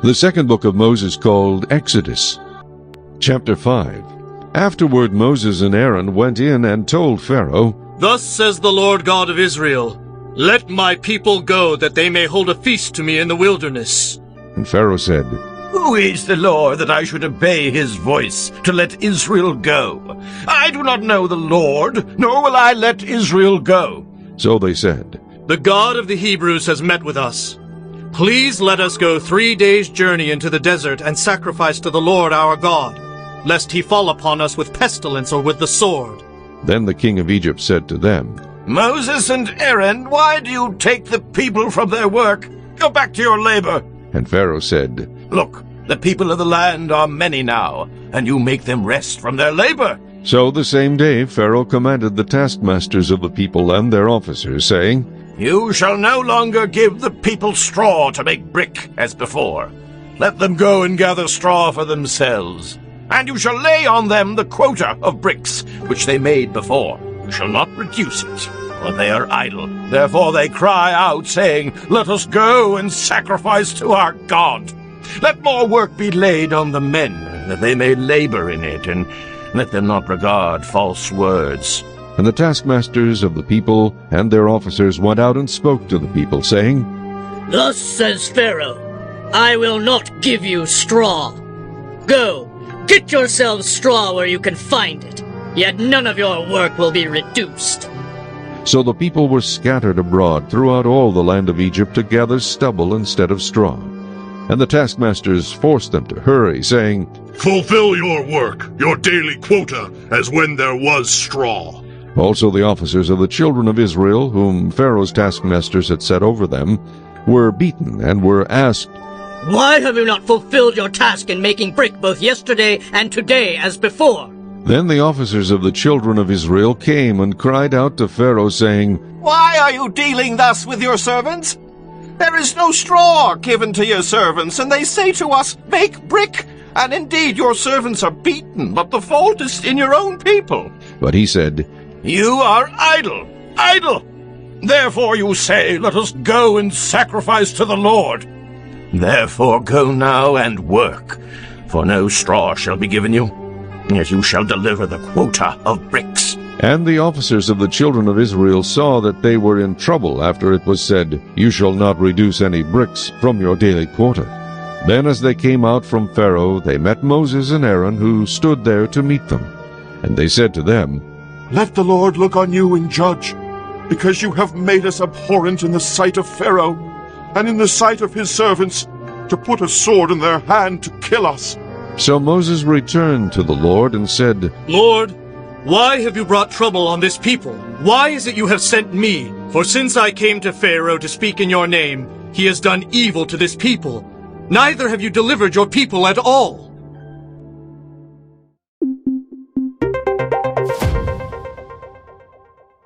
The second book of Moses, called Exodus. Chapter 5. Afterward Moses and Aaron went in and told Pharaoh, Thus says the Lord God of Israel, Let my people go, that they may hold a feast to me in the wilderness. And Pharaoh said, Who is the Lord that I should obey his voice to let Israel go? I do not know the Lord, nor will I let Israel go. So they said, The God of the Hebrews has met with us. Please let us go 3 days' journey into the desert and sacrifice to the Lord our God, lest he fall upon us with pestilence or with the sword. Then the king of Egypt said to them, Moses and Aaron, why do you take the people from their work? Go back to your labor. And Pharaoh said, Look, the people of the land are many now, and you make them rest from their labor. So the same day Pharaoh commanded the taskmasters of the people and their officers, saying, You shall no longer give the people straw to make brick as before. Let them go and gather straw for themselves. And you shall lay on them the quota of bricks which they made before. You shall not reduce it, for they are idle. Therefore they cry out, saying, Let us go and sacrifice to our God. Let more work be laid on the men, that they may labor in it, and let them not regard false words. And the taskmasters of the people and their officers went out and spoke to the people, saying, Thus says Pharaoh, I will not give you straw. Go, get yourselves straw where you can find it, yet none of your work will be reduced. So the people were scattered abroad throughout all the land of Egypt to gather stubble instead of straw. And the taskmasters forced them to hurry, saying, Fulfill your work, your daily quota, as when there was straw. Also the officers of the children of Israel, whom Pharaoh's taskmasters had set over them, were beaten and were asked, Why have you not fulfilled your task in making brick both yesterday and today as before? Then the officers of the children of Israel came and cried out to Pharaoh, saying, Why are you dealing thus with your servants? There is no straw given to your servants, and they say to us, Make brick. And indeed your servants are beaten, but the fault is in your own people. But he said, You are idle, idle. Therefore you say, Let us go and sacrifice to the Lord. Therefore go now and work, for no straw shall be given you, yet you shall deliver the quota of bricks. And the officers of the children of Israel saw that they were in trouble after it was said, You shall not reduce any bricks from your daily quota. Then as they came out from Pharaoh, they met Moses and Aaron, who stood there to meet them. And they said to them, Let the Lord look on you and judge, because you have made us abhorrent in the sight of Pharaoh, and in the sight of his servants, to put a sword in their hand to kill us. So Moses returned to the Lord and said, Lord, why have you brought trouble on this people? Why is it you have sent me? For since I came to Pharaoh to speak in your name, he has done evil to this people. Neither have you delivered your people at all.